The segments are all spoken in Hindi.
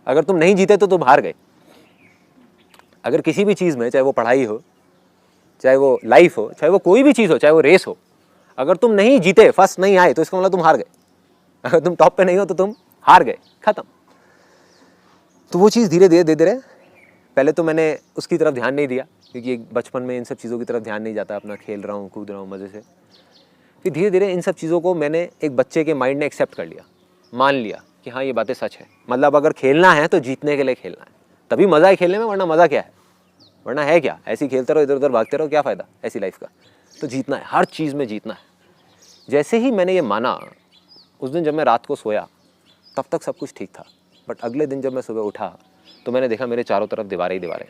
अगर तुम नहीं जीते तो तुम हार गए। अगर किसी भी चीज़ में, चाहे वो पढ़ाई हो, चाहे वो लाइफ हो, चाहे वो कोई भी चीज़ हो, चाहे वो रेस हो, अगर तुम नहीं जीते, फर्स्ट नहीं आए, तो इसका मतलब तुम हार गए। अगर तुम टॉप पे नहीं हो तो तुम हार गए, खत्म। तो वो चीज़ धीरे धीरे धीरे, पहले तो मैंने उसकी तरफ ध्यान नहीं दिया, क्योंकि बचपन में इन सब चीज़ों की तरफ ध्यान नहीं जाता, अपना खेल रहा हूँ, कूद रहा हूँ मज़े से। फिर धीरे धीरे इन सब चीज़ों को मैंने एक बच्चे के माइंड ने एक्सेप्ट कर लिया, मान लिया कि हाँ ये बातें सच है। मतलब अगर खेलना है तो जीतने के लिए खेलना है, तभी मज़ा है खेलने में, वरना मज़ा क्या है, वरना है क्या, ऐसे ही खेलते रहो, इधर उधर भागते रहो, क्या फ़ायदा ऐसी लाइफ का। तो जीतना है, हर चीज़ में जीतना है। जैसे ही मैंने ये माना, उस दिन जब मैं रात को सोया तब तक सब कुछ ठीक था, बट अगले दिन जब मैं सुबह उठा तो मैंने देखा मेरे चारों तरफ दीवारें ही दीवारें,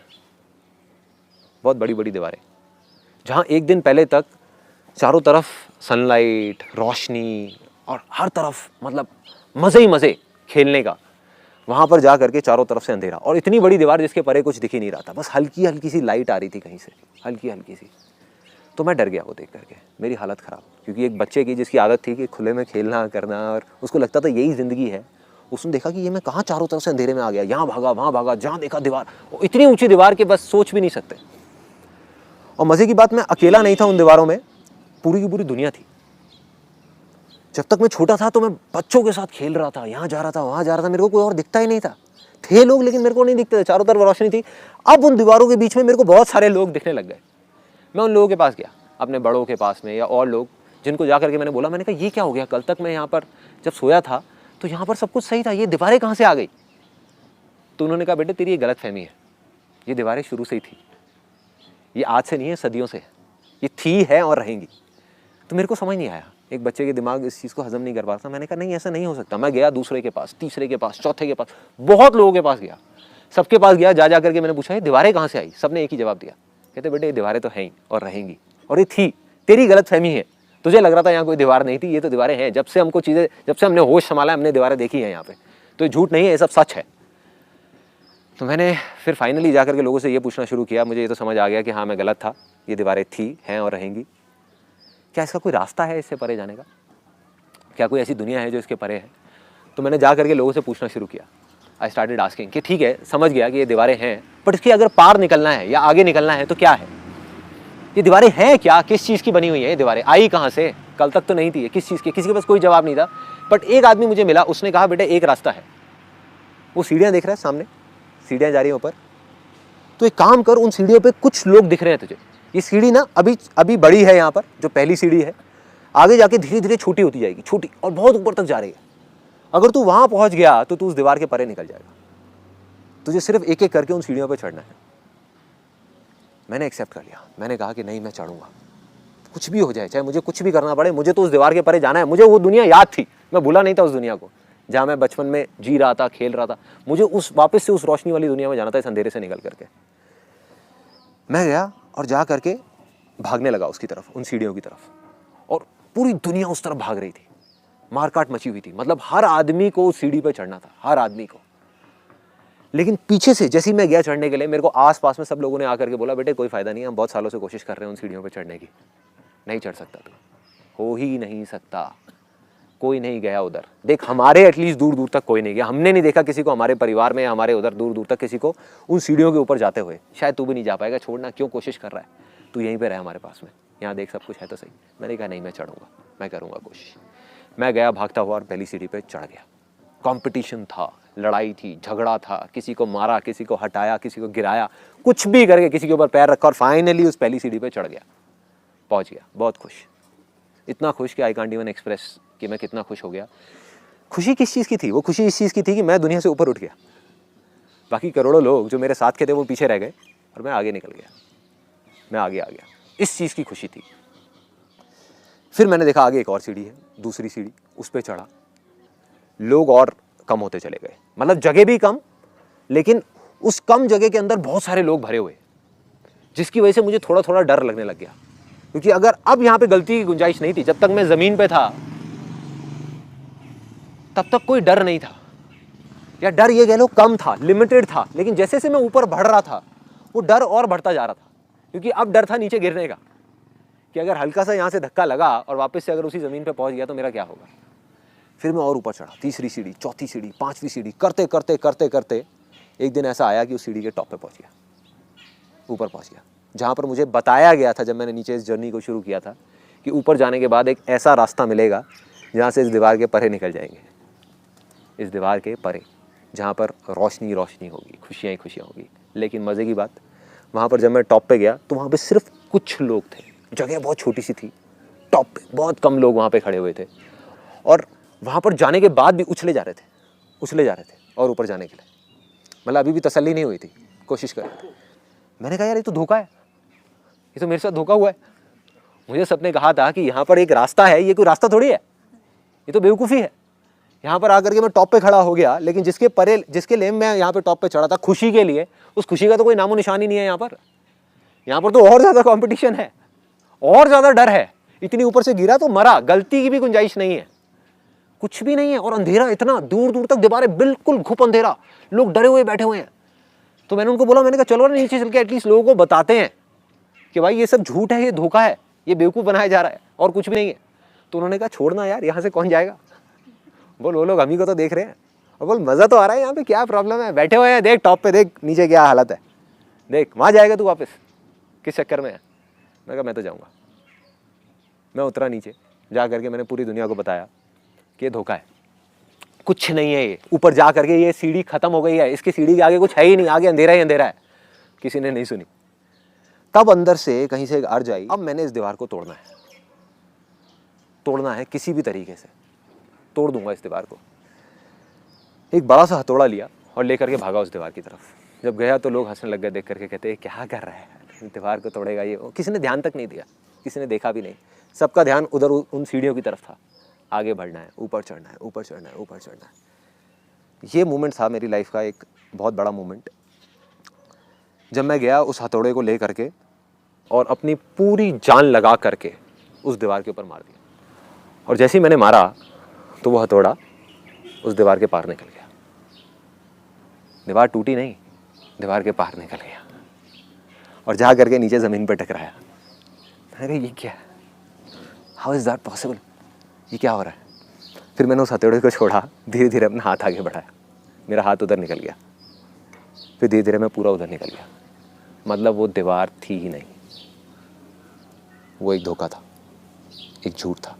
बहुत बड़ी बड़ी दीवारें। जहाँ एक दिन पहले तक चारों तरफ सनलाइट, रोशनी और हर तरफ मतलब मज़े ही मज़े खेलने का, वहाँ पर जा करके चारों तरफ से अंधेरा और इतनी बड़ी दीवार जिसके परे कुछ दिख ही नहीं रहा था, बस हल्की हल्की सी लाइट आ रही थी कहीं से, हल्की हल्की सी। तो मैं डर गया वो देख करके, मेरी हालत ख़राब, क्योंकि एक बच्चे की जिसकी आदत थी कि खुले में खेलना करना और उसको लगता था यही ज़िंदगी है, उसने देखा कि ये मैं कहाँ चारों तरफ से अंधेरे में आ गया, यहाँ भागा वहाँ भागा, जहाँ देखा दीवार, इतनी ऊंची दीवार के बस सोच भी नहीं सकते। और मज़े की बात, मैं अकेला नहीं था उन दीवारों में, पूरी की पूरी दुनिया थी। जब तक मैं छोटा था तो मैं बच्चों के साथ खेल रहा था, यहाँ जा रहा था वहाँ जा रहा था, मेरे को कोई और दिखता ही नहीं था। थे लोग लेकिन मेरे को नहीं दिखते थे, चारों तरफ रोशनी थी। अब उन दीवारों के बीच में मेरे को बहुत सारे लोग दिखने लग गए। मैं उन लोगों के पास गया, अपने बड़ों के पास में या और लोग जिनको जा करके मैंने बोला, मैंने कहा ये क्या हो गया, कल तक मैं यहाँ पर जब सोया था तो यहाँ पर सब कुछ सही था, ये दीवारें कहाँ से आ गई। तो उन्होंने कहा बेटे तेरी ये गलत फहमी है, ये दीवारें शुरू से ही थी, ये आज से नहीं है, सदियों से है, ये थी है और रहेंगी। तो मेरे को समझ नहीं आया, एक बच्चे के दिमाग इस चीज़ को हजम नहीं कर पा रहा था। मैंने कहा नहीं ऐसा नहीं हो सकता। मैं गया दूसरे के पास, तीसरे के पास, चौथे के पास, बहुत लोगों के पास गया, सबके पास गया, जा करके मैंने पूछा ये दीवारें कहाँ से आई। सबने एक ही जवाब दिया, कहते बेटे ये दीवारें तो हैं ही और रहेंगी, और ये थी, तेरी गलत फहमी है, तुझे लग रहा था यहाँ कोई दीवार नहीं थी, ये तो दीवारें हैं। जब से हमको चीज़ें, जब से हमने होश संभाला हमने दीवारें देखी हैं यहाँ पे, तो ये झूठ नहीं है, ये सब सच है। तो मैंने फिर फाइनली जा करके लोगों से ये पूछना शुरू किया, मुझे ये तो समझ आ गया कि हाँ मैं गलत था, ये दीवारें थी, हैं और रहेंगी। क्या इसका कोई रास्ता है इससे परे जाने का, क्या कोई ऐसी दुनिया है जो इसके परे है। तो मैंने जा करके लोगों से पूछना शुरू किया। आई स्टार्टेड आस्किंग कि ठीक है समझ गया कि ये दीवारें हैं, बट इसके अगर पार निकलना है या आगे निकलना है तो क्या है, ये दीवारें हैं क्या, किस चीज़ की बनी हुई है, ये दीवारें आई कहाँ से, कल तक तो नहीं थी, किस चीज़ की। किसी के पास कोई जवाब नहीं था, बट एक आदमी मुझे मिला, उसने कहा बेटे एक रास्ता है, वो सीढ़ियाँ देख रहा है सामने, सीढ़ियाँ जा रही हैं ऊपर, तो एक काम कर, उन सीढ़ियों पे कुछ लोग दिख रहे हैं तुझे। ये सीढ़ी ना अभी बड़ी है, यहाँ पर जो पहली सीढ़ी है आगे जाके धीरे धीरे छोटी होती जाएगी, छोटी और बहुत ऊपर तक जा रही है। अगर तू वहाँ पहुँच गया तो तू उस दीवार के परे निकल जाएगा। तुझे सिर्फ एक एक करके उन सीढ़ियों पर चढ़ना है। मैंने एक्सेप्ट कर लिया, मैंने कहा कि नहीं मैं चढ़ूंगा, कुछ भी हो जाए, चाहे मुझे कुछ भी करना पड़े, मुझे तो उस दीवार के परे जाना है। मुझे वो दुनिया याद थी, मैं भूला नहीं था उस दुनिया को, जहाँ मैं बचपन में जी रहा था, खेल रहा था। मुझे उस वापस से उस रोशनी वाली दुनिया में जाना था, इस अंधेरे से निकल करके। मैं गया और जा करके भागने लगा उसकी तरफ, उन सीढ़ियों की तरफ, और पूरी दुनिया उस तरफ भाग रही थी, मारकाट मची हुई थी। मतलब हर आदमी को उस सीढ़ी पर चढ़ना था, हर आदमी को। लेकिन पीछे से जैसे ही मैं गया चढ़ने के लिए, मेरे को आस पास में सब लोगों ने आकर के बोला बेटे कोई फायदा नहीं, हम बहुत सालों से कोशिश कर रहे हैं उन सीढ़ियों पर चढ़ने की, नहीं चढ़ सकता तू, हो ही नहीं सकता, कोई नहीं गया उधर। देख हमारे एटलीस्ट दूर दूर तक कोई नहीं गया, हमने नहीं देखा किसी को, हमारे परिवार में हमारे उधर दूर दूर तक किसी को उन सीढ़ियों के ऊपर जाते हुए। शायद तू भी नहीं जा पाएगा, छोड़ना, क्यों कोशिश कर रहा है, तू यहीं पे रहे हमारे पास में, यहाँ देख सब कुछ है तो सही। मैंने कहा नहीं मैं चढ़ूंगा, मैं करूँगा कोशिश। मैं गया भागता हुआ और पहली सीढ़ी पर चढ़ गया। कंपटीशन था, लड़ाई थी, झगड़ा था, किसी को मारा, किसी को हटाया, किसी को गिराया, कुछ भी करके किसी के ऊपर पैर रखा, और फाइनली उस पहली सीढ़ी पे चढ़ गया, पहुंच गया, बहुत खुश, इतना खुश कि आई कांट इवन एक्सप्रेस कि मैं कितना खुश हो गया। खुशी किस चीज़ की थी, वो खुशी इस चीज़ की थी कि मैं दुनिया से ऊपर उठ गया। बाकी करोड़ों लोग जो मेरे साथ के थे वो पीछे रह गए और मैं आगे निकल गया, मैं आगे आ गया, इस चीज़ की खुशी थी। फिर मैंने देखा आगे एक और सीढ़ी है, दूसरी सीढ़ी, उस पर चढ़ा, लोग और कम होते चले गए, मतलब जगह भी कम, लेकिन उस कम जगह के अंदर बहुत सारे लोग भरे हुए, जिसकी वजह से मुझे थोड़ा थोड़ा डर लगने लग गया। क्योंकि अगर अब यहाँ पे गलती की गुंजाइश नहीं थी, जब तक मैं जमीन पे था तब तक कोई डर नहीं था, या डर ये कह लो कम था, लिमिटेड था। लेकिन जैसे से मैं ऊपर बढ़ रहा था वो डर और बढ़ता जा रहा था, क्योंकि अब डर था नीचे गिरने का, कि अगर हल्का सा यहाँ से धक्का लगा और वापस से अगर उसी ज़मीन पे पहुँच गया तो मेरा क्या होगा। फिर मैं और ऊपर चढ़ा, तीसरी सीढ़ी, चौथी सीढ़ी, पांचवी सीढ़ी, करते करते करते करते एक दिन ऐसा आया कि उस सीढ़ी के टॉप पे पहुंच गया, ऊपर पहुंच गया, जहाँ पर मुझे बताया गया था जब मैंने नीचे इस जर्नी को शुरू किया था कि ऊपर जाने के बाद एक ऐसा रास्ता मिलेगा जहाँ से इस दीवार के परे निकल जाएंगे, इस दीवार के परे, जहाँ पर रोशनी रोशनी होगी, खुशियाँ ही खुशियाँ होगी। लेकिन मज़े की बात, वहाँ पर जब मैं टॉप पे गया तो वहाँ पे सिर्फ कुछ लोग थे, जगह बहुत छोटी सी थी, टॉप पे बहुत कम लोग वहाँ पे खड़े हुए थे, और वहाँ पर जाने के बाद भी उछले जा रहे थे और ऊपर जाने के लिए, मतलब अभी भी तसल्ली नहीं हुई थी, कोशिश कर रहे थे। मैंने कहा यार ये तो धोखा है, ये तो मेरे साथ धोखा हुआ है। मुझे सबने कहा था कि यहाँ पर एक रास्ता है, ये कोई रास्ता थोड़ी है, ये तो बेवकूफ़ी है। यहाँ पर आकर के मैं टॉप पे खड़ा हो गया, लेकिन जिसके लिए मैं यहाँ पे टॉप पे चढ़ा था खुशी के लिए, उस खुशी का तो कोई नामो निशान ही नहीं है यहाँ पर तो और ज़्यादा कॉम्पिटिशन है, और ज़्यादा डर है। इतनी ऊपर से गिरा तो मरा, गलती की भी गुंजाइश नहीं है, कुछ भी नहीं है, और अंधेरा इतना दूर दूर तक, दीवारें बिल्कुल घुप अंधेरा, लोग डरे हुए बैठे हुए हैं। तो मैंने उनको बोला, मैंने कहा चलो ना नीचे चल के एटलीस्ट लोगों को बताते हैं कि भाई ये सब झूठ है, ये धोखा है, ये बेवकूफ़ बनाया जा रहा है और कुछ भी नहीं है। तो उन्होंने कहा छोड़ना यार, यहाँ से कौन जाएगा, बोल वो लोग हम ही को तो देख रहे हैं, और बोल मज़ा तो आ रहा है, यहाँ पे क्या प्रॉब्लम है, बैठे हुए हैं, देख टॉप पे, देख नीचे क्या हालत है, देख वहाँ जाएगा तू वापस, किस चक्कर में है। मैं कहा मैं तो जाऊँगा। मैं उतरा नीचे, जा करके मैंने पूरी दुनिया को बताया कि ये धोखा है, कुछ नहीं है, ये ऊपर जा करके ये सीढ़ी खत्म हो गई है, इसकी सीढ़ी के आगे कुछ है ही नहीं, आगे अंधेरा ही अंधेरा है। किसी ने नहीं सुनी। तब अंदर से कहीं से एक अर्ज आई, अब मैंने इस दीवार को तोड़ना है किसी भी तरीके से, तोड़ दूंगा इस दीवार को। एक बड़ा सा हथौड़ा लिया और लेकर के भागा उस दीवार की तरफ। जब गया तो लोग हंसने लग गए, देख करके कहते क्या कर रहा है, दीवार को तोड़ेगा ये। किसी ने ध्यान तक नहीं दिया, किसी ने देखा भी नहीं, सबका ध्यान उधर उन सीढ़ियों की तरफ था। आगे बढ़ना है, ऊपर चढ़ना है, ऊपर चढ़ना है, ऊपर चढ़ना है। ये मोमेंट था मेरी लाइफ का एक बहुत बड़ा मोमेंट, जब मैं गया उस हथौड़े को ले करके और अपनी पूरी जान लगा करके उस दीवार के ऊपर मार दिया। और जैसे ही मैंने मारा तो वो हथौड़ा उस दीवार के पार निकल गया। दीवार टूटी नहीं, दीवार के पार निकल गया और जा करके नीचे ज़मीन पर टकराया। अरे ये क्या है, हाउ इज़ दैट पॉसिबल, ये क्या हो रहा है। फिर मैंने उस हथौड़े को छोड़ा, धीरे धीरे अपना हाथ आगे बढ़ाया, मेरा हाथ उधर निकल गया, फिर धीरे धीरे मैं पूरा उधर निकल गया। मतलब वो दीवार थी ही नहीं, वो एक धोखा था, एक झूठ था।